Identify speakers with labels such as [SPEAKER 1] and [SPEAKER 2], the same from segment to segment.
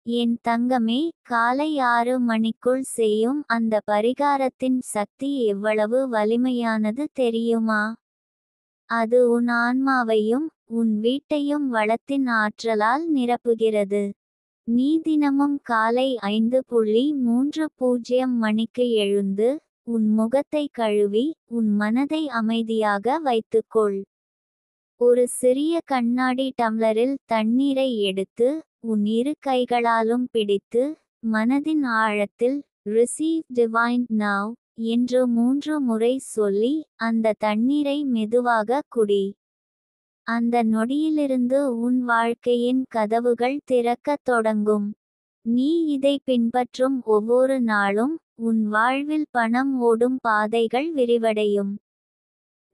[SPEAKER 1] என் தங்கமே, காலை 6 மணிக்குள் செய்யும் அந்த பரிகாரத்தின் சக்தி எவ்வளவு வலிமையானது தெரியுமா? அது உன் ஆன்மாவையும் உன் வீட்டையும் வளத்தின் ஆற்றலால் நிரப்புகிறது. நீ தினமும் காலை 5:30 மணிக்கு எழுந்து உன் முகத்தை கழுவி உன் மனதை அமைதியாக வைத்துக்கொள். ஒரு சிறிய கண்ணாடி டம்ளரில் தண்ணீரை எடுத்து உன் இரு கைகளாலும் பிடித்து மனதின் ஆழத்தில் ரிசீவ் டிவைன் நவ் என்று 3 முறை சொல்லி அந்த தண்ணீரை மெதுவாக குடி. அந்த நொடியிலிருந்து உன் வாழ்க்கையின் கதவுகள் திறக்கத் தொடங்கும். நீ இதை பின்பற்றும் ஒவ்வொரு நாளும் உன் வாழ்வில் பணம் ஓடும் பாதைகள் விரிவடையும்.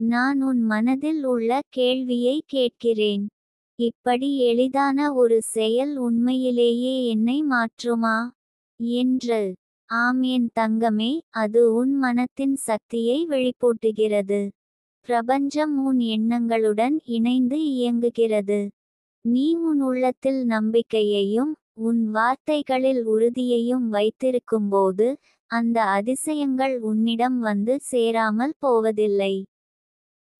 [SPEAKER 1] நான் உன் மனதில் உள்ள கேள்வியை கேட்கிறேன். இப்படி எளிதான ஒரு செயல் உண்மையிலேயே என்னை மாற்றுமா என்று. ஆம் என் தங்கமே, அது உன் மனத்தின் சக்தியை வெளிப்படுத்துகிறது. பிரபஞ்சம் உன் எண்ணங்களுடன் இணைந்து இயங்குகிறது. நீ உன் உள்ளத்தில் நம்பிக்கையையும் உன் வார்த்தைகளில் உறுதியையும் வைத்திருக்கும்போது அந்த அதிசயங்கள் உன்னிடம் வந்து சேராமல் போவதில்லை.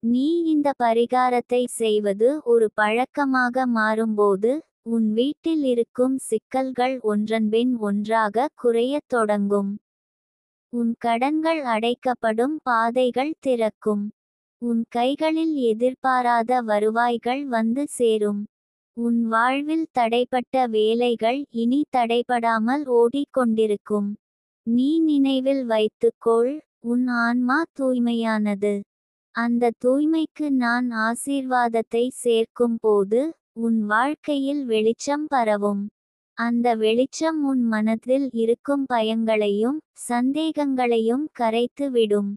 [SPEAKER 1] நீ இந்த பரிகாரத்தை செய்வது ஒரு பழக்கமாக மாறும்போது உன் வீட்டில் இருக்கும் சிக்கல்கள் ஒன்றன்பின் ஒன்றாக குறையத் தொடங்கும். உன் கடன்கள் அடைக்கப்படும் பாதைகள் திறக்கும். உன் கைகளில் எதிர்பாராத வருவாய்கள் வந்து சேரும். உன் வாழ்வில் தடைப்பட்ட வேலைகள் இனி தடைபடாமல் ஓடிக்கொண்டிருக்கும். நீ நினைவில் வைத்துக்கொள், உன் ஆன்மா தூய்மையானது. அந்த தூய்மைக்கு நான் ஆசீர்வாதத்தை சேர்க்கும் போது உன் வாழ்க்கையில் வெளிச்சம் பரவும். அந்த வெளிச்சம் உன் மனதில் இருக்கும் பயங்களையும் சந்தேகங்களையும் கரைத்து விடும்.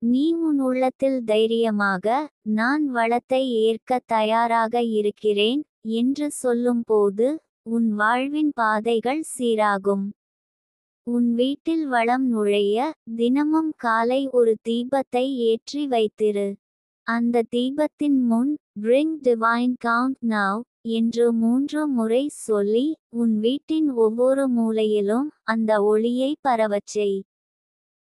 [SPEAKER 1] நீ உன் உள்ளத்தில் தைரியமாக நான் வளத்தை ஏற்க தயாராக இருக்கிறேன் என்று சொல்லும்போது உன் வாழ்வின் பாதைகள் சீராகும். உன் வீட்டில் வளம் நுழைய தினமும் காலை ஒரு தீபத்தை ஏற்றி வைத்திரு. அந்த தீபத்தின் முன் பிரிங் டிவைன் கவுண்ட் நவ் என்று 3 முறை சொல்லி உன் வீட்டின் ஒவ்வொரு மூலையிலும் அந்த ஒளியை பரவச் செய்.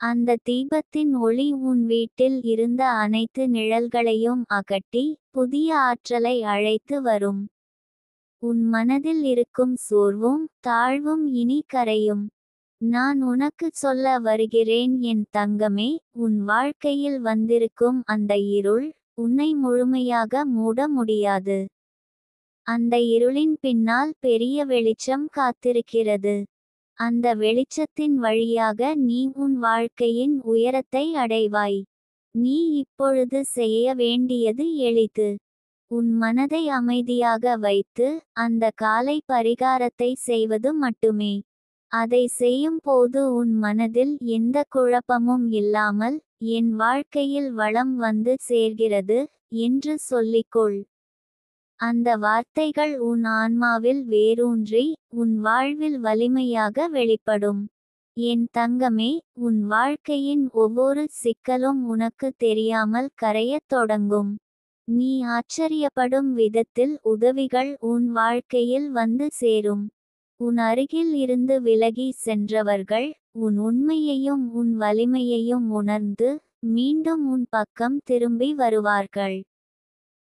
[SPEAKER 1] அந்த தீபத்தின் ஒளி உன் வீட்டில் இருந்த அனைத்து நிழல்களையும் அகற்றி புதிய ஆற்றலை அழைத்து வரும். உன் மனதில் இருக்கும் சோர்வும் தாழ்வும் இனி கரையும். நான் உனக்கு சொல்ல வருகிறேன் என் தங்கமே, உன் வாழ்க்கையில் வந்திருக்கும் அந்த இருள் உன்னை முழுமையாக மூட முடியாது. அந்த இருளின் பின்னால் பெரிய வெளிச்சம் காத்திருக்கிறது. அந்த வெளிச்சத்தின் வழியாக நீ உன் வாழ்க்கையின் உயரத்தை அடைவாய். நீ இப்பொழுது செய்ய வேண்டியது எளிது. உன் மனதை அமைதியாக வைத்து அந்த காலை பரிகாரத்தை செய்வது மட்டுமே. அதை செய்யும் போது உன் மனதில் எந்த குழப்பமும் இல்லாமல் என் வாழ்க்கையில் வளம் வந்து சேர்கிறது என்று சொல்லிக்கொள். அந்த வார்த்தைகள் உன் ஆன்மாவில் வேரூன்றி உன் வாழ்வில் வலிமையாக வெளிப்படும். என் தங்கமே, உன் வாழ்க்கையின் ஒவ்வொரு சிக்கலும் உனக்கு தெரியாமல் கரையத் தொடங்கும். நீ ஆச்சரியப்படும் விதத்தில் உதவிகள் உன் வாழ்க்கையில் வந்து சேரும். உன் அருகில் இருந்து விலகி சென்றவர்கள் உன் உண்மையையும் உன் வலிமையையும் உணர்ந்து மீண்டும் உன் பக்கம் திரும்பி வருவார்கள்.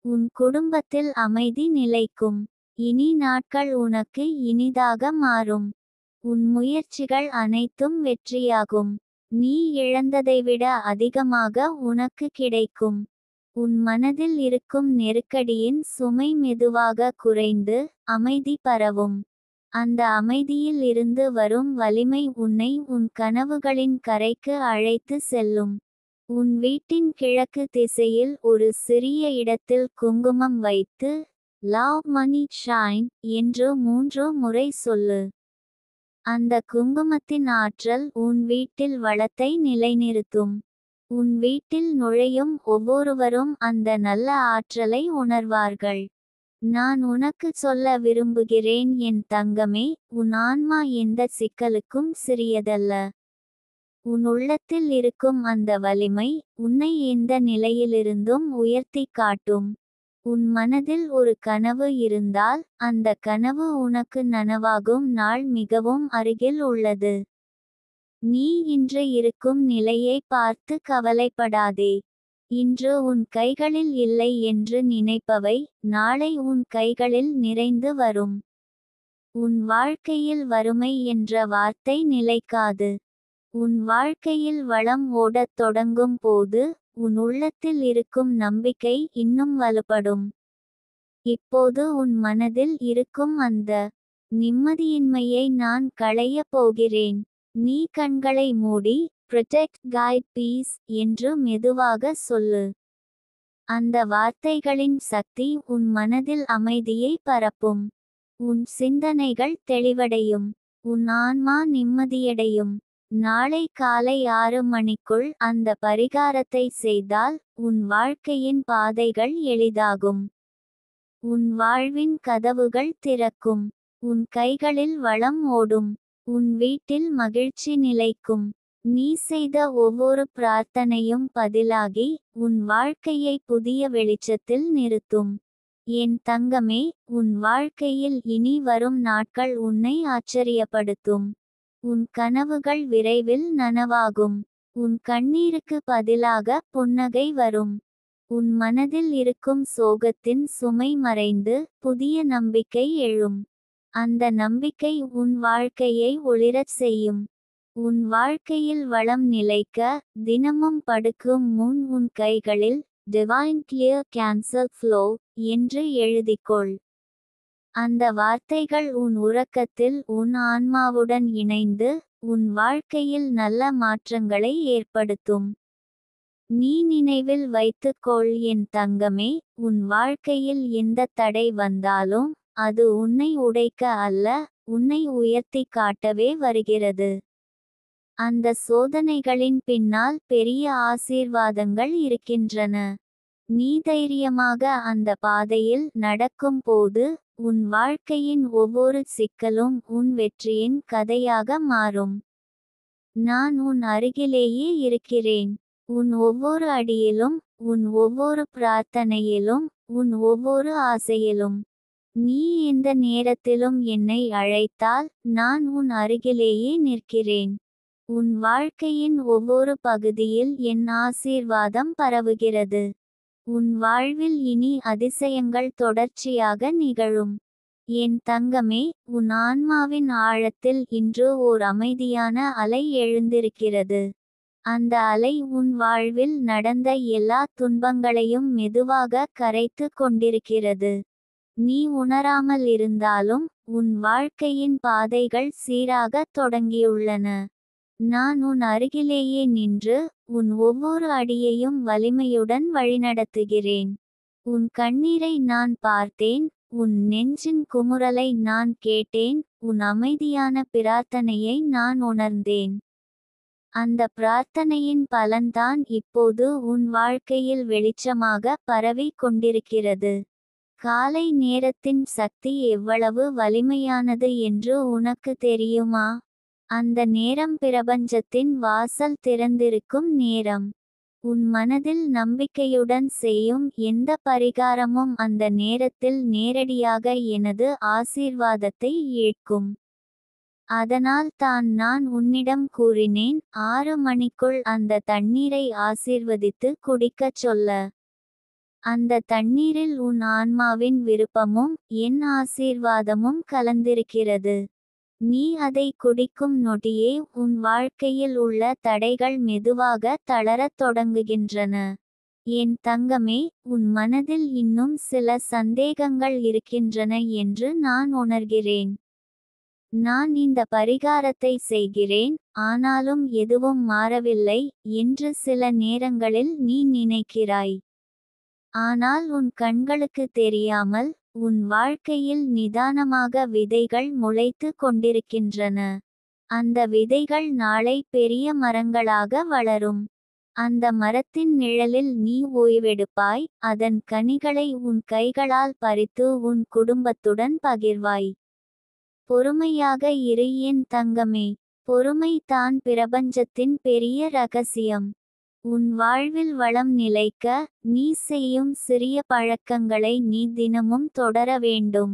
[SPEAKER 1] உன் குடும்பத்தில் அமைதி நிலைக்கும். இனி நாட்கள் உனக்கு இனிதாக மாறும். உன் முயற்சிகள் அனைத்தும் வெற்றியாகும். நீ இழந்ததை விட அதிகமாக உனக்கு கிடைக்கும். உன் மனதில் இருக்கும் நெருக்கடியின் சுமை மெதுவாக குறைந்து அமைதி பரவும். அந்த அமைதியில் இருந்து வரும் வலிமை உன்னை உன் கனவுகளின் கரைக்கு அழைத்து செல்லும். உன் வீட்டின் கிழக்கு திசையில் ஒரு சிறிய இடத்தில் குங்குமம் வைத்து லவ் மணி ஷைன் என்று 3 முறை சொல்லு. அந்த குங்குமத்தின் ஆற்றல் உன் வீட்டில் வளத்தை நிலைநிறுத்தும். உன் வீட்டில் நுழையும் ஒவ்வொருவரும் அந்த நல்ல ஆற்றலை உணர்வார்கள். நான் உனக்கு சொல்ல விரும்புகிறேன் என் தங்கமே, உன் ஆன்மா எந்த சிக்கலுக்கும் சிறியதல்ல. உன் உள்ளத்தில் இருக்கும் அந்த வலிமை உன்னை எந்த நிலையிலிருந்தும் உயர்த்தி காட்டும். உன் மனதில் ஒரு கனவு இருந்தால் அந்த கனவு உனக்கு நனவாகும் நாள் மிகவும் அருகில் உள்ளது. நீ இன்று இருக்கும் நிலையை பார்த்து கவலைப்படாதே. இன்று உன் கைகளில் இல்லை என்று நினைப்பவை நாளை உன் கைகளில் நிறைந்து வரும். உன் வாழ்க்கையில் வறுமை என்ற வார்த்தை நிலைக்காது. உன் வாழ்க்கையில் வளம் ஓடத் தொடங்கும் போது உன் உள்ளத்தில் இருக்கும் நம்பிக்கை இன்னும் வலுப்படும். இப்போது உன் மனதில் இருக்கும் அந்த நிம்மதியின்மையை நான் களையப் போகிறேன். நீ கண்களை மூடி protect guide peace என்று மெதுவாக சொல்லு. அந்த வார்த்தைகளின் சக்தி உன் மனதில் அமைதியை பரப்பும். உன் சிந்தனைகள் தெளிவடையும். உன் ஆன்மா நிம்மதியடையும். நாளை காலை 6 மணிக்குள் அந்த பரிகாரத்தை செய்தால் உன் வாழ்க்கையின் பாதைகள் எளிதாகும். உன் வாழ்வின் கதவுகள் திறக்கும். உன் கைகளில் வளம் ஓடும். உன் வீட்டில் மகிழ்ச்சி நிலைக்கும். நீ செய்த ஒவ்வொரு பிரார்த்தனையும் பதிலாகி உன் வாழ்க்கையை புதிய வெளிச்சத்தில் நிறுத்தும். என் தங்கமே, உன் வாழ்க்கையில் இனி வரும் நாட்கள் உன்னை ஆச்சரியப்படுத்தும். உன் கனவுகள் விரைவில் நனவாகும். உன் கண்ணீருக்கு பதிலாக புன்னகை வரும். உன் மனதில் இருக்கும் சோகத்தின் சுமை மறைந்து புதிய நம்பிக்கை எழும். அந்த நம்பிக்கை உன் வாழ்க்கையை ஒளிரச் செய்யும். உன் வாழ்க்கையில் வளம் நிலைக்க தினமும் படுக்கும் முன் உன் கைகளில் டிவைன் கிளியர் கேன்சல் ஃப்ளோ என்று எழுதிக்கொள். அந்த வார்த்தைகள் உன் உறக்கத்தில் உன் ஆன்மாவுடன் இணைந்து உன் வாழ்க்கையில் நல்ல மாற்றங்களை ஏற்படுத்தும். நீ நினைவில் வைத்துக்கொள் என் தங்கமே, உன் வாழ்க்கையில் எந்த தடை வந்தாலும் அது உன்னை உடைக்க அல்ல, உன்னை உயர்த்தி காட்டவே வருகிறது. அந்த சோதனைகளின் பின்னால் பெரிய ஆசீர்வாதங்கள் இருக்கின்றன. நீ தைரியமாக அந்த பாதையில் நடக்கும் போது உன் வாழ்க்கையின் ஒவ்வொரு சிக்கலும் உன் வெற்றியின் கதையாக மாறும். நான் உன் அருகிலேயே இருக்கிறேன். உன் ஒவ்வொரு அடியிலும், உன் ஒவ்வொரு பிரார்த்தனையிலும், உன் ஒவ்வொரு ஆசையிலும். நீ எந்த நேரத்திலும் என்னை அழைத்தால் நான் உன் அருகிலேயே நிற்கிறேன். உன் வாழ்க்கையின் ஒவ்வொரு பகுதியில் என் ஆசீர்வாதம் பரவுகிறது. உன் வாழ்வில் இனி அதிசயங்கள் தொடர்ச்சியாக நிகழும். என் தங்கமே, உன் ஆன்மாவின் ஆழத்தில் இன்று ஓர் அமைதியான அலை எழுந்திருக்கிறது. அந்த அலை உன் வாழ்வில் நடந்த எல்லா துன்பங்களையும் மெதுவாக கரைத்து கொண்டிருக்கிறது. நீ உணராமல் இருந்தாலும் உன் வாழ்க்கையின் பாதைகள் சீராகத் தொடங்கியுள்ளன. நான் உன் அருகிலேயே நின்று உன் ஒவ்வொரு அடியையும் வலிமையுடன் வழிநடத்துகிறேன். உன் கண்ணீரை நான் பார்த்தேன். உன் நெஞ்சின் குமுறலை நான் கேட்டேன். உன் அமைதியான பிரார்த்தனையை நான் உணர்ந்தேன். அந்த பிரார்த்தனையின் பலன்தான் இப்போது உன் வாழ்க்கையில் வெளிச்சமாக பரவி கொண்டிருக்கிறது. காலை நேரத்தின் சக்தி எவ்வளவு வலிமையானது என்று உனக்கு தெரியுமா? அந்த நேரம் பிரபஞ்சத்தின் வாசல் திறந்திருக்கும் நேரம். உன் மனதில் நம்பிக்கையுடன் செய்யும் எந்த பரிகாரமும் அந்த நேரத்தில் நேரடியாக எனது ஆசீர்வாதத்தை ஈர்க்கும். அதனால் தான் நான் உன்னிடம் கூறினேன், 6 மணிக்குள் அந்த தண்ணீரை ஆசீர்வதித்து குடிக்கச் சொல்ல. அந்த தண்ணீரில் உன் ஆன்மாவின் விருப்பமும் என் ஆசீர்வாதமும் கலந்திருக்கிறது. நீ அதை குடிக்கும் நொடியே உன் வாழ்க்கையில் உள்ள தடைகள் மெதுவாக தளரத் தொடங்குகின்றன. என் தங்கமே, உன் மனதில் இன்னும் சில சந்தேகங்கள் இருக்கின்றன என்று நான் உணர்கிறேன். நான் இந்த பரிகாரத்தை செய்கிறேன், ஆனாலும் எதுவும் மாறவில்லை என்று சில நேரங்களில் நீ நினைக்கிறாய். ஆனால் உன் கண்களுக்கு தெரியாமல் உன் வாழ்க்கையில் நிதானமாக விதைகள் முளைத்து கொண்டிருக்கின்றன. அந்த விதைகள் நாளை பெரிய மரங்களாக வளரும். அந்த மரத்தின் நிழலில் நீ ஓய்வெடுப்பாய். அதன் கனிகளை உன் கைகளால் பறித்து உன் குடும்பத்துடன் பகிர்வாய். பொறுமையாக இரு என் தங்கமே. பொறுமை தான் பிரபஞ்சத்தின் பெரிய ரகசியம். உன் வாழ்வில் வளம் நிலைக்க நீ செய்யும் சிறிய பழக்கங்களை நீ தினமும் தொடர வேண்டும்.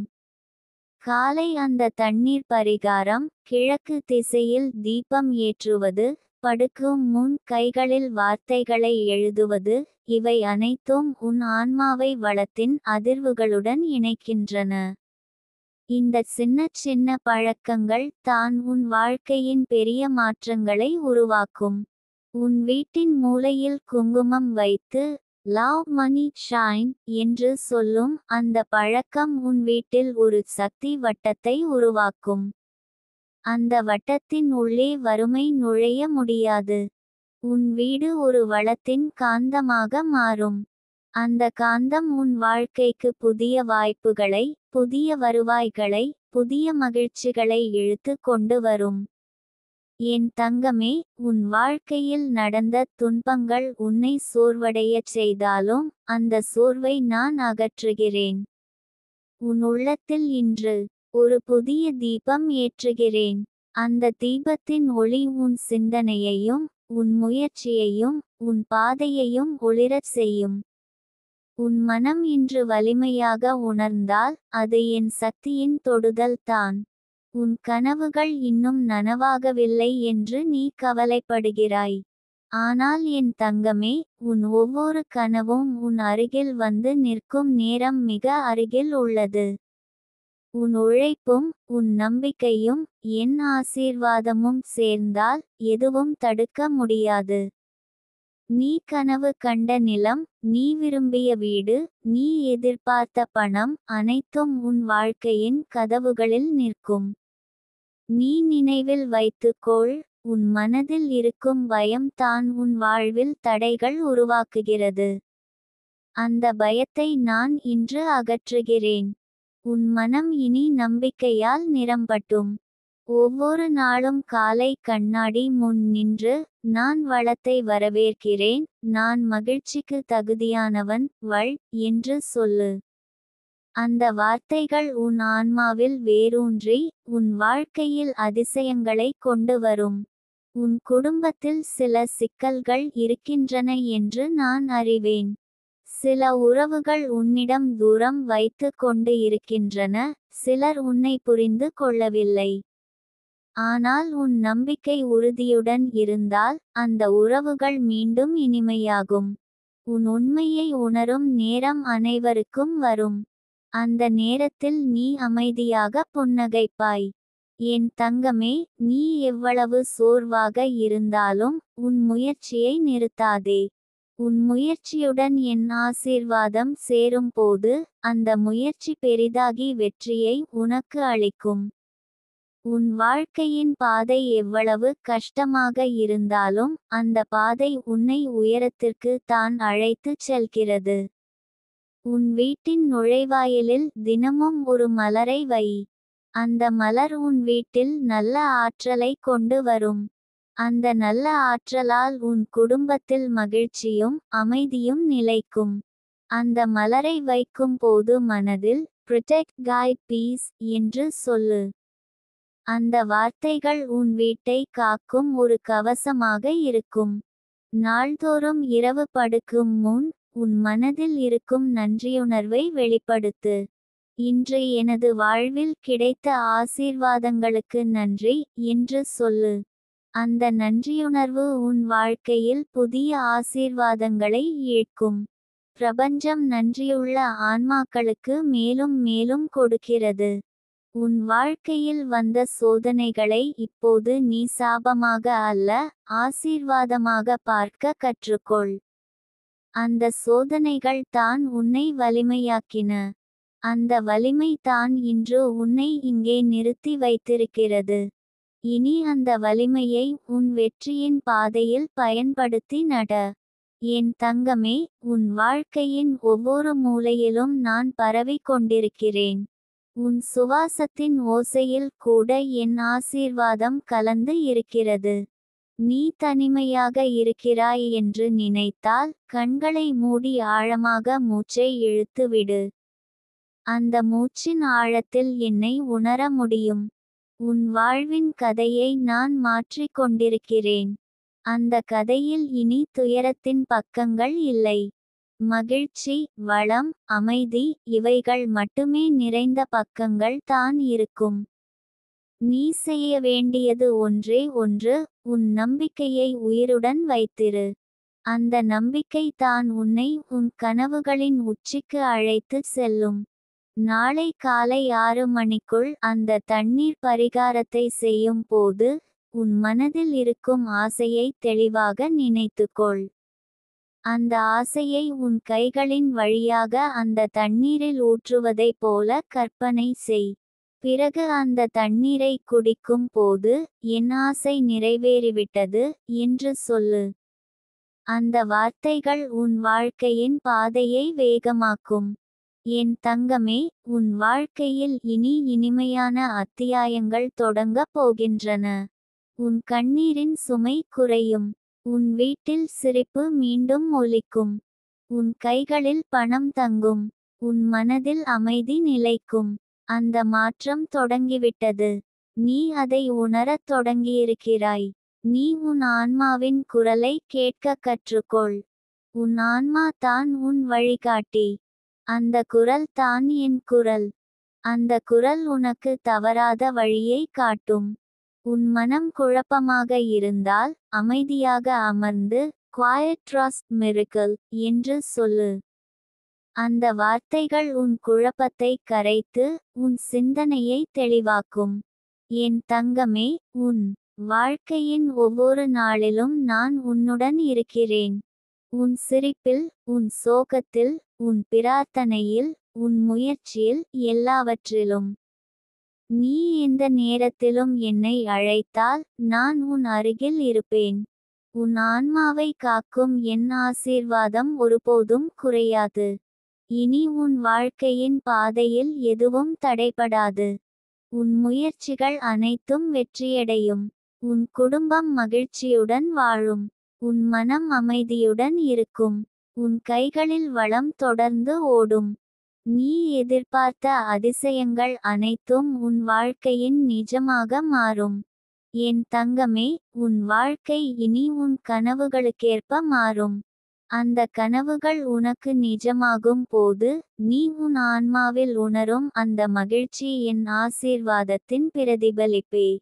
[SPEAKER 1] காலை அந்த தண்ணீர் பரிகாரம், கிழக்கு திசையில் தீபம் ஏற்றுவது, படுக்கும் முன் கைகளில் வார்த்தைகளை எழுதுவது, இவை அனைத்தும் உன் ஆன்மாவை வளத்தின் அதிர்வுகளுடன் இணைக்கின்றன. இந்த சின்ன சின்ன பழக்கங்கள் தான் உன் வாழ்க்கையின் பெரிய மாற்றங்களை உருவாக்கும். உன் வீட்டின் மூலையில் குங்குமம் வைத்து லவ் மணி ஷைன் என்று சொல்லும் அந்த பழக்கம் உன் வீட்டில் ஒரு சக்தி வட்டத்தை உருவாக்கும். அந்த வட்டத்தின் உள்ளே வறுமை நுழைய முடியாது. உன் வீடு ஒரு வளத்தின் காந்தமாக மாறும். அந்த காந்தம் உன் வாழ்க்கைக்கு புதிய வாய்ப்புகளை, புதிய வருவாய்களை, புதிய மகிழ்ச்சிகளை இழுத்து கொண்டு வரும். என் தங்கமே, உன் வாழ்க்கையில் நடந்த துன்பங்கள் உன்னை சோர்வடையச் செய்தாலும் அந்த சோர்வை நான் அகற்றுகிறேன். உன் உள்ளத்தில் இன்று ஒரு புதிய தீபம் ஏற்றுகிறேன். அந்த தீபத்தின் ஒளி உன் சிந்தனையையும் உன் முயற்சியையும் உன் பாதையையும் ஒளிரச் செய்யும். உன் மனம் இன்று வலிமையாக உணர்ந்தால் அது என் சக்தியின் தொடுதல் தான். உன் கனவுகள் இன்னும் நனவாகவில்லை என்று நீ கவலைப்படுகிறாய். ஆனால் என் தங்கமே, உன் ஒவ்வொரு கனவும் உன் அருகில் வந்து நிற்கும் நேரம் மிக அருகில் உள்ளது. உன் உழைப்பும் உன் நம்பிக்கையும் என் ஆசீர்வாதமும் சேர்ந்தால் எதுவும் தடுக்க முடியாது. நீ கனவு கண்ட நிலம், நீ விரும்பிய வீடு, நீ எதிர்பார்த்த பணம் அனைத்தும் உன் வாழ்க்கையின் கதவுகளில் நிற்கும். நீ நினைவில் வைத்துக்கொள், உன் மனதில் இருக்கும் பயம் தான் உன் வாழ்வில் தடைகள் உருவாக்குகிறது. அந்த பயத்தை நான் இன்று அகற்றுகிறேன். உன் மனம் இனி நம்பிக்கையால் நிரம்பட்டும். ஒவ்வொரு நாளும் காலை கண்ணாடி முன் நின்று, நான் வளத்தை வரவேற்கிறேன், நான் மகிழ்ச்சிக்கு தகுதியானவன் என்று சொல்லு. அந்த வார்த்தைகள் உன் ஆன்மாவில் வேரூன்றி உன் வாழ்க்கையில் அதிசயங்களை கொண்டு வரும். உன் குடும்பத்தில் சில சிக்கல்கள் இருக்கின்றன என்று நான் அறிவேன். சில உறவுகள் உன்னிடம் தூரம் வைத்து கொண்டு இருக்கின்றன, சிலர் உன்னை புரிந்து கொள்ளவில்லை. ஆனால் உன் நம்பிக்கை உறுதியுடன் இருந்தால் அந்த உறவுகள் மீண்டும் இனிமையாகும். உன் உண்மையை உணரும் நேரம் அனைவருக்கும் வரும். அந்த நேரத்தில் நீ அமைதியாக புன்னகைப்பாய். என் தங்கமே, நீ எவ்வளவு சோர்வாக இருந்தாலும் உன் முயற்சியை நிறுத்தாதே. உன் முயற்சியுடன் என் ஆசீர்வாதம் சேரும் போது அந்த முயற்சி பெரிதாகி வெற்றியை உனக்கு அளிக்கும். உன் வாழ்க்கையின் பாதை எவ்வளவு கஷ்டமாக இருந்தாலும் அந்த பாதை உன்னை உயரத்திற்கு தான் அழைத்துச் செல்கிறது. உன் வீட்டின் நுழைவாயிலில் தினமும் ஒரு மலரை வை. அந்த மலர் உன் வீட்டில் நல்ல ஆற்றலை கொண்டு வரும். அந்த நல்ல ஆற்றலால் உன் குடும்பத்தில் மகிழ்ச்சியும் அமைதியும் நிலைக்கும். அந்த மலரை வைக்கும் போது மனதில் "Protect Guide Peace" என்று சொல்லு. அந்த வார்த்தைகள் உன் வீட்டை காக்கும் ஒரு கவசமாக இருக்கும். நாள்தோறும் இரவு படுக்கும் முன் உன் மனதில் இருக்கும் நன்றியுணர்வை வெளிப்படுத்து. இன்று எனது வாழ்வில் கிடைத்த ஆசீர்வாதங்களுக்கு நன்றி என்று சொல்லு. அந்த நன்றியுணர்வு உன் வாழ்க்கையில் புதிய ஆசீர்வாதங்களை ஈர்க்கும். பிரபஞ்சம் நன்றியுள்ள ஆன்மாக்களுக்கு மேலும் மேலும் கொடுக்கிறது. உன் வாழ்க்கையில் வந்த சோதனைகளை இப்போது நீ சாபமாக அல்ல, ஆசீர்வாதமாக பார்க்க கற்றுக்கொள். அந்த சோதனைகள் தான் உன்னை வலிமையாக்கின. அந்த வலிமை தான் இன்று உன்னை இங்கே நிறுத்தி வைத்திருக்கிறது. இனி அந்த வலிமையை உன் வெற்றியின் பாதையில் பயன்படுத்தி நட. என் தங்கமே, உன் வாழ்க்கையின் ஒவ்வொரு மூலையிலும் நான் பரவிக் கொண்டிருக்கிறேன். உன் சுவாசத்தின் ஓசையில் கூட என் ஆசீர்வாதம் கலந்து இருக்கிறது. நீ தனிமையாக இருக்கிறாய் என்று நினைத்தால் கண்களை மூடி ஆழமாக மூச்சை இழுத்துவிடு. அந்த மூச்சின் ஆழத்தில் என்னை உணர முடியும். உன் வாழ்வின் கதையை நான் மாற்றிக் கொண்டிருக்கிறேன். அந்த கதையில் இனி துயரத்தின் பக்கங்கள் இல்லை. மகிழ்ச்சி, வளம், அமைதி இவைகள் மட்டுமே நிறைந்த பக்கங்கள் தான் இருக்கும். நீ செய்ய வேண்டியது ஒன்றே ஒன்று, உன் நம்பிக்கையை உயிருடன் வைத்திரு. அந்த நம்பிக்கை தான் உன்னை உன் கனவுகளின் உச்சிக்கு அழைத்து செல்லும். நாளை காலை 6 மணிக்குள் அந்த தண்ணீர் பரிகாரத்தை செய்யும் போது உன் மனதில் இருக்கும் ஆசையை தெளிவாக நினைத்துக்கொள். அந்த ஆசையை உன் கைகளின் வழியாக அந்த தண்ணீரில் ஊற்றுவதைப் போல கற்பனை செய். பிறகு அந்த தண்ணீரை குடிக்கும் போது என் ஆசை நிறைவேறிவிட்டது என்று சொல்லு. அந்த வார்த்தைகள் உன் வாழ்க்கையின் பாதையை வேகமாக்கும். என் தங்கமே, உன் வாழ்க்கையில் இனி இனிமையான அத்தியாயங்கள் தொடங்கப் போகின்றன. உன் கண்ணீரின் சுமை குறையும். உன் வீட்டில் சிரிப்பு மீண்டும் ஒலிக்கும். உன் கைகளில் பணம் தங்கும். உன் மனதில் அமைதி நிலைக்கும். அந்த மாற்றம் தொடங்கிவிட்டது. நீ அதை உணரத் தொடங்கியிருக்கிறாய். நீ உன் ஆன்மாவின் குரலை கேட்க கற்றுக்கொள். உன் ஆன்மா தான் உன் வழிகாட்டி. அந்த குரல் தான் என் குரல். அந்த குரல் உனக்கு தவறாத வழியை காட்டும். உன் மனம் குழப்பமாக இருந்தால் அமைதியாக அமர்ந்து "Quiet Trust Miracle" என்று சொல்லு. அந்த வார்த்தைகள் உன் குழப்பத்தை கரைத்து உன் சிந்தனையை தெளிவாக்கும். என் தங்கமே, உன் வாழ்க்கையின் ஒவ்வொரு நாளிலும் நான் உன்னுடன் இருக்கிறேன். உன் சிரிப்பில், உன் சோகத்தில், உன் பிரார்த்தனையில், உன் முயற்சியில், எல்லாவற்றிலும். நீ எந்த நேரத்திலும் என்னை அழைத்தால் நான் உன் அருகில் இருப்பேன். உன் ஆன்மாவை காக்கும் என் ஆசீர்வாதம் ஒருபோதும் குறையாது. இனி உன் வாழ்க்கையின் பாதையில் எதுவும் தடைபடாது. உன் முயற்சிகள் அனைத்தும் வெற்றியடையும். உன் குடும்பம் மகிழ்ச்சியுடன் வாழும். உன் மனம் அமைதியுடன் இருக்கும். உன் கைகளில் வளம் தொடர்ந்து ஓடும். நீ எதிர்பார்த்த அதிசயங்கள் அனைத்தும் உன் வாழ்க்கையின் நிஜமாக மாறும். என் தங்கமே, உன் வாழ்க்கை இனி உன் கனவுகளுக்கேற்ப மாறும். அந்த கனவுகள் உனக்கு நிஜமாகும் போது நீ உன் ஆன்மாவில் உணரும் அந்த மகிழ்ச்சி என் ஆசீர்வாதத்தின் பிரதிபலிப்பே.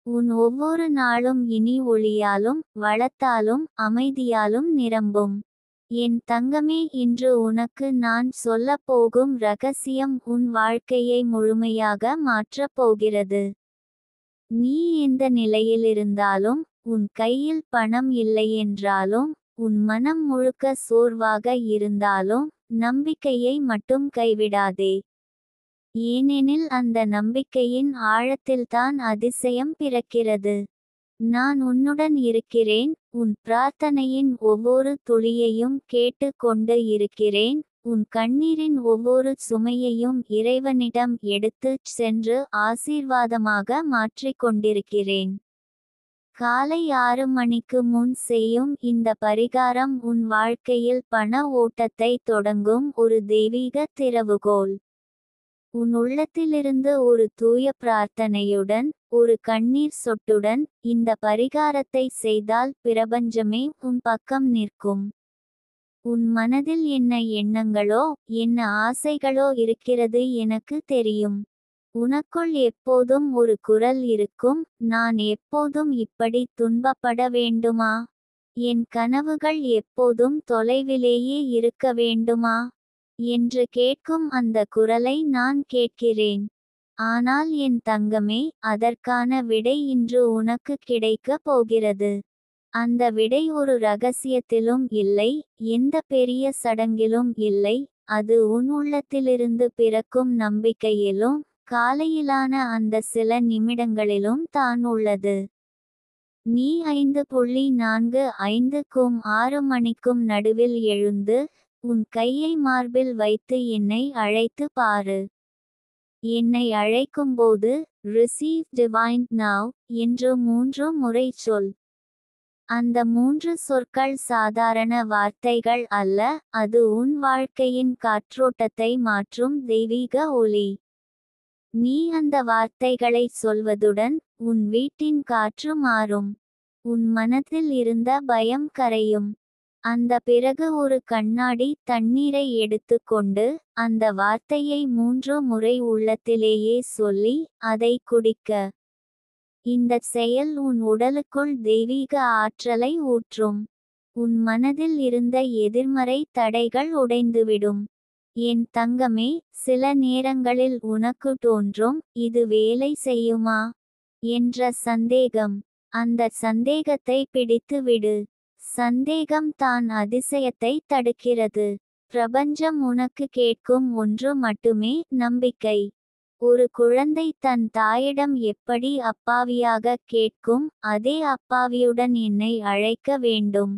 [SPEAKER 1] உன் ஒவ்வொரு நாளும் இனி ஒளியாலும் வளத்தாலும் அமைதியாலும் நிரம்பும். என் தங்கமே, இன்று உனக்கு நான் சொல்லப் போகும் ரகசியம் உன் வாழ்க்கையை முழுமையாக மாற்றப் போகிறது. நீ எந்த நிலையிலிருந்தாலும், உன் கையில் பணம் இல்லையென்றாலும், உன் மனம் முழுக்க சோர்வாக இருந்தாலும், நம்பிக்கையை மட்டும் கைவிடாதே. ஏனெனில் அந்த நம்பிக்கையின் ஆழத்தில்தான் அதிசயம் பிறக்கிறது. நான் உன்னுடன் இருக்கிறேன். உன் பிரார்த்தனையின் ஒவ்வொரு துளியையும் கேட்டு கொண்டு இருக்கிறேன். உன் கண்ணீரின் ஒவ்வொரு சுமையையும் இறைவனிடம் எடுத்துச் சென்று ஆசீர்வாதமாக மாற்றிக் கொண்டிருக்கிறேன். காலை 6 மணிக்கு முன் செய்யும் இந்த பரிகாரம் உன் வாழ்க்கையில் பண ஓட்டத்தை தொடங்கும் ஒரு தெய்வீக திறவுகோல். உன் உள்ளத்திலிருந்து ஒரு தூய பிரார்த்தனையுடன், ஒரு கண்ணீர் சொட்டுடன் இந்த பரிகாரத்தை செய்தால் பிரபஞ்சமே உன் பக்கம் நிற்கும். உன் மனதில் என்ன எண்ணங்களோ என்ன ஆசைகளோ இருக்கிறது எனக்கு தெரியும். உனக்குள் எப்போதும் ஒரு குரல் இருக்கும், நான் எப்போதும் இப்படி துன்பப்பட வேண்டுமா? என் கனவுகள் எப்போதும் தொலைவிலேயே இருக்க வேண்டுமா? என்று கேட்கும் அந்த குரலை நான் கேட்கிறேன். ஆனால் என் தங்கமே, அதற்கான விடை இன்று உனக்கு கிடைக்கப் போகிறது. அந்த விடை ஒரு ரகசியத்திலும் இல்லை, எந்த பெரிய சடங்கிலும் இல்லை, அது உன் உள்ளத்திலிருந்து பிறக்கும் நம்பிக்கையிலும் காலையிலான அந்த சில நிமிடங்களிலும் தான் உள்ளது. நீ 5:45க்கும் 6 மணிக்கும் நடுவில் எழுந்து உன் கையை மார்பில் வைத்து என்னை அழைத்து பாரு. என்னை அழைக்கும்போது "Receive Divine Now" என்று 3 முறை சொல். அந்த 3 சொற்கள் சாதாரண வார்த்தைகள் அல்ல, அது உன் வாழ்க்கையின் காற்றோட்டத்தை மாற்றும் தெய்வீக ஒலி. நீ அந்த வார்த்தைகளை சொல்வதுடன் உன் வீட்டின் காற்று மாறும். உன் மனதில் இருந்த பயம் கரையும். அந்த பிறகு ஒரு கண்ணாடி தண்ணீரை எடுத்துக்கொண்டு அந்த வார்த்தையை 3 முறை உள்ளத்திலேயே சொல்லி அதை குடிக்க. இந்தச் செயல் உன் உடலுக்குள் தெய்வீக ஆற்றலை ஊற்றும். உன் மனதில் இருந்த எதிர்மறை தடைகள் உடைந்துவிடும். என் தங்கமே, சில நேரங்களில் உனக்கு தோன்றும், இது வேலை செய்யுமா என்ற சந்தேகம். அந்த சந்தேகத்தை பிடித்து விடு. சந்தேகம் தான் அதிசயத்தை தடுக்கிறது. பிரபஞ்சம் உனக்கு கேட்கும் ஒன்று மட்டுமே, நம்பிக்கை. ஒரு குழந்தை தன் தாயிடம் எப்படி அப்பாவியாக கேட்கும், அதே அப்பாவியுடன் என்னை அழைக்க வேண்டும்.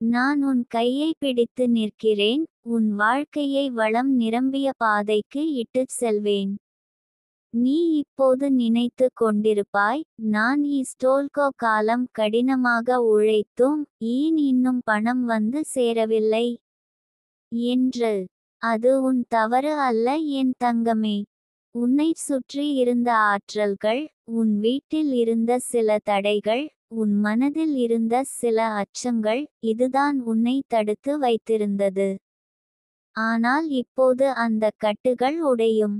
[SPEAKER 1] நான் உன் கையை பிடித்து நிற்கிறேன், உன் வாழ்க்கையை வளம் நிரம்பிய பாதைக்கு இட்டுச் செல்வேன். நீ இப்போது நினைத்து கொண்டிருப்பாய், நான் ஸ்டோல்கோ காலம் கடினமாக உழைத்தும் ஏன் இன்னும் பணம் வந்து சேரவில்லை என்று. அது உன் தவறு அல்ல என் தங்கமே. உன்னைச் சுற்றி இருந்த ஆற்றல்கள், உன் வீட்டில் இருந்த சில தடைகள், உன் மனதில் இருந்த சில அச்சங்கள், இதுதான் உன்னை தடுத்து வைத்திருந்தது. ஆனால் இப்போது அந்த கட்டுகள் உடையும்.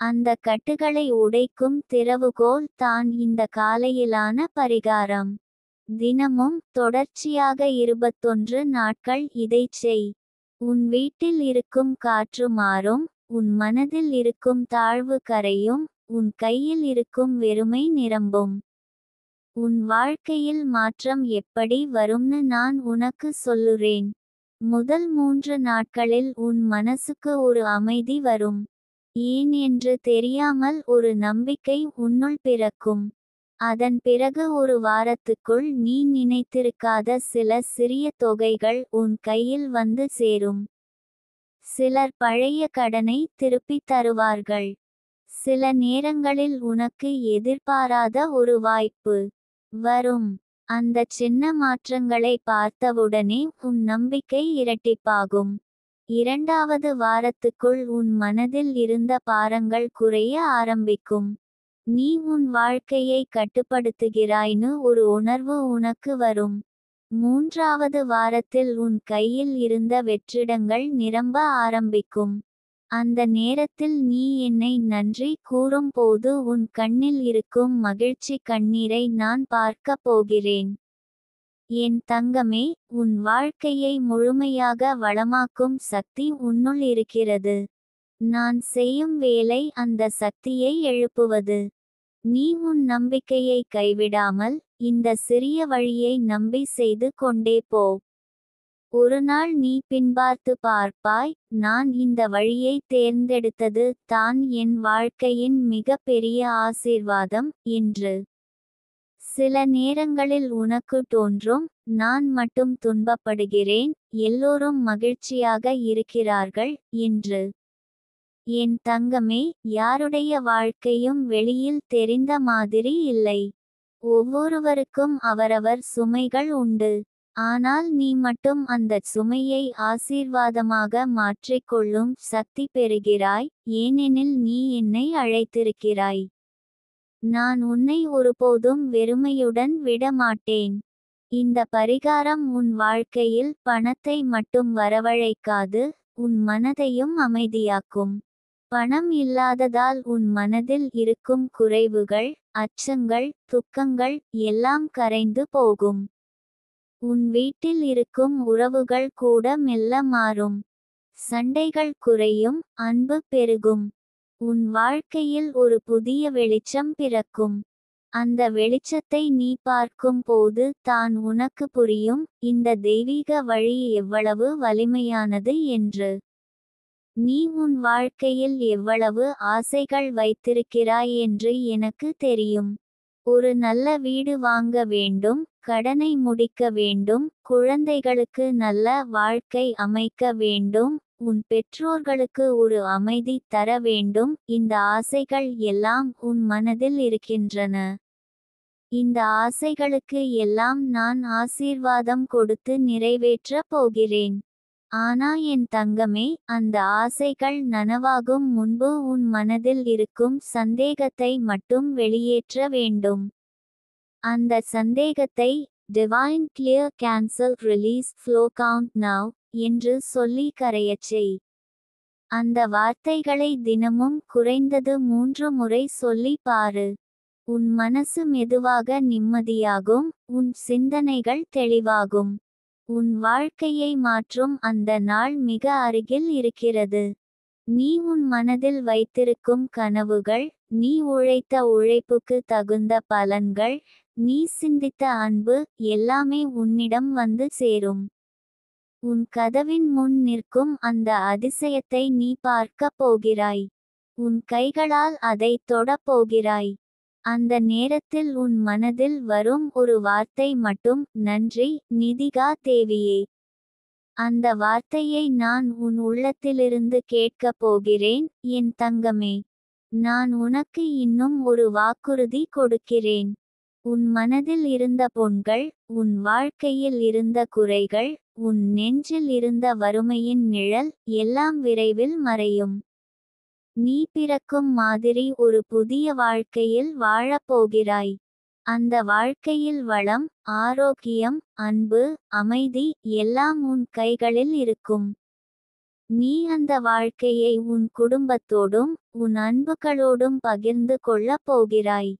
[SPEAKER 1] அந்த கட்டுகளை உடைக்கும் திறவுகோல் தான் இந்த காலையிலான பரிகாரம். தினமும் தொடர்ச்சியாக 21 நாட்கள் இதைச் செய். உன் வீட்டில் இருக்கும் காற்று மாறும், உன் மனதில் இருக்கும் தாழ்வு கரையும், உன் கையில் இருக்கும் வெறுமை நிரம்பும். உன் வாழ்க்கையில் மாற்றம் எப்படி வரும்னு நான் உனக்கு சொல்லுறேன். முதல் 3 நாட்களில் உன் மனசுக்கு ஒரு அமைதி வரும். ஏன் என்று தெரியாமல் ஒரு நம்பிக்கை உன்னுள் பிறக்கும். அதன் பிறகு ஒரு வாரத்துக்குள் நீ நினைத்திருக்காத சில சிறிய தொகைகள் உன் கையில் வந்து சேரும். சிலர் பழைய கடனை திருப்பித் தருவார்கள். சில நேரங்களில் உனக்கு எதிர்பாராத ஒரு வாய்ப்பு வரும். அந்த சின்ன மாற்றங்களை பார்த்தவுடனே உன் நம்பிக்கை இரட்டிப்பாகும். 2வது வாரத்துக்குள் உன் மனதில் இருந்த பாரங்கள் குறைய ஆரம்பிக்கும். நீ உன் வாழ்க்கையை கட்டுப்படுத்துகிறாய்னு ஒரு உணர்வு உனக்கு வரும். 3வது வாரத்தில் உன் கையில் இருந்த வெற்றிடங்கள் நிரம்ப ஆரம்பிக்கும். அந்த நேரத்தில் நீ என்னை நன்றி கூறும் போது உன் கண்ணில் இருக்கும் மகிழ்ச்சி கண்ணீரை நான் பார்க்கப் போகிறேன். என் தங்கமே, உன் வாழ்க்கையை முழுமையாக வளமாக்கும் சக்தி உன்னுள் இருக்கிறது. நான் செய்யும் வேலை அந்த சக்தியை எழுப்புவது. நீ உன் நம்பிக்கையை கைவிடாமல், இந்த சிறிய வழியை நம்பி செய்து கொண்டே போ. ஒரு நாள் நீ பின்பார்த்து பார்ப்பாய், நான் இந்த வழியை தேர்ந்தெடுத்தது தான் என் வாழ்க்கையின் மிக பெரிய ஆசீர்வாதம் என்று. சில நேரங்களில் உனக்கு தோன்றும், நான் மட்டும் துன்பப்படுகிறேன், எல்லோரும் மகிழ்ச்சியாக இருக்கிறார்கள் என்று. என் தங்கமே, யாருடைய வாழ்க்கையும் வெளியில் தெரிந்த மாதிரி இல்லை. ஒவ்வொருவருக்கும் அவரவர் சுமைகள் உண்டு. ஆனால் நீ மட்டும் அந்தச் சுமையை ஆசீர்வாதமாக மாற்றிக்கொள்ளும் சக்தி பெறுகிறாய், ஏனெனில் நீ என்னை அழைத்திருக்கிறாய். நான் உன்னை ஒருபோதும் வெறுமையுடன் விட மாட்டேன். இந்த பரிகாரம் உன் வாழ்க்கையில் பணத்தை மட்டும் வரவழைக்காது, உன் மனதையும் அமைதியாக்கும். பணம் இல்லாததால் உன் மனதில் இருக்கும் குறைவுகள், அச்சங்கள், துக்கங்கள் எல்லாம் கரைந்து போகும். உன் வீட்டில் இருக்கும் உறவுகள் கூட மெல்ல மாறும். சண்டைகள் குறையும், அன்பு பெருகும். உன் வாழ்க்கையில் ஒரு புதிய வெளிச்சம் பிறக்கும். அந்த வெளிச்சத்தை நீ பார்க்கும் போது தான் உனக்கு புரியும், இந்த தெய்வீக வழி எவ்வளவு வலிமையானது என்று. நீ உன் வாழ்க்கையில் எவ்வளவு ஆசைகள் வைத்திருக்கிறாய் என்று எனக்கு தெரியும். ஒரு நல்ல வீடு வாங்க வேண்டும், கடனை முடிக்க வேண்டும், குழந்தைகளுக்கு நல்ல வாழ்க்கை அமைக்க வேண்டும், உன் பெற்றோர்களுக்கு ஒரு அமைதி தர வேண்டும். இந்த ஆசைகள் எல்லாம் உன் மனதில் இருக்கின்றன. இந்த ஆசைகளுக்கு எல்லாம் நான் ஆசீர்வாதம் கொடுத்து நிறைவேற்றப் போகிறேன். ஆனா என் தங்கமே, அந்த ஆசைகள் நனவாகும் முன்பு உன் மனதில் இருக்கும் சந்தேகத்தை மட்டும் வெளியேற்ற வேண்டும். அந்த சந்தேகத்தை divine clear cancel release flow count now என்று சொல்லி கரையச் செய். அந்த வார்த்தைகளை தினமும் குறைந்தது 3 முறை சொல்லி பாரு. உன் மனசு மெதுவாக நிம்மதியாகும், உன் சிந்தனைகள் தெளிவாகும். உன் வாழ்க்கையை மாற்றும் அந்த நாள் மிக அருகில் இருக்கிறது. நீ உன் மனதில் வைத்திருக்கும் கனவுகள், நீ உழைத்த உழைப்புக்கு தகுந்த பலன்கள், நீ சிந்தித்த அன்பு எல்லாமே உன்னிடம் வந்து சேரும். உன் கதவின் முன் நிற்கும் அந்த அதிசயத்தை நீ பார்க்கப் போகிறாய். உன் கைகளால் அதை தொடப் போகிறாய். அந்த நேரத்தில் உன் மனதில் வரும் ஒரு வார்த்தை மட்டும், நன்றி நிதிகா தேவியே. அந்த வார்த்தையை நான் உன் உள்ளத்திலிருந்து கேட்கப் போகிறேன், என் தங்கமே. நான் உனக்கு இன்னும் ஒரு வாக்குறுதி கொடுக்கிறேன். உன் மனதில் இருந்த புண்கள், உன் வாழ்க்கையில் இருந்த குறைகள், உன் நெஞ்சில் இருந்த வறுமையின் நிழல் எல்லாம் விரைவில் மறையும். நீ பிறக்கும் மாதிரி ஒரு புதிய வாழ்க்கையில் வாழப் போகிறாய். அந்த வாழ்க்கையில் வளம், ஆரோக்கியம், அன்பு, அமைதி எல்லாம் உன் கைகளில் இருக்கும். நீ அந்த வாழ்க்கையை உன் குடும்பத்தோடும் உன் அன்புகளோடும் பகிர்ந்து கொள்ளப் போகிறாய்.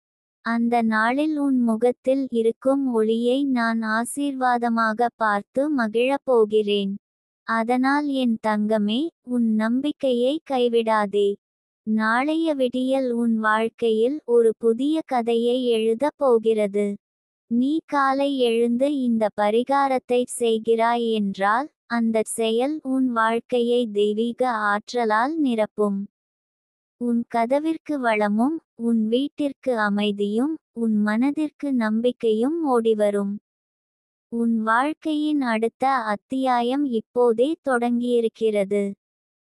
[SPEAKER 1] அந்த நாளில் உன் முகத்தில் இருக்கும் ஒளியை நான் ஆசீர்வாதமாக பார்த்து மகிழப் போகிறேன். அதனால் என் தங்கமே, உன் நம்பிக்கையை கைவிடாதே. நாளைய விடியல் உன் வாழ்க்கையில் ஒரு புதிய கதையை எழுதப் போகிறது. நீ காலை எழுந்து இந்த பரிகாரத்தை செய்கிறாய் என்றால், அந்த செயல் உன் வாழ்க்கையை தெய்வீக ஆற்றலால் நிரப்பும். உன் கதவிற்கு வளமும், உன் வீட்டிற்கு அமைதியும், உன் மனதிற்கு நம்பிக்கையும் ஓடிவரும். உன் வாழ்க்கையின் அடுத்த அத்தியாயம் இப்போதே தொடங்கியிருக்கிறது.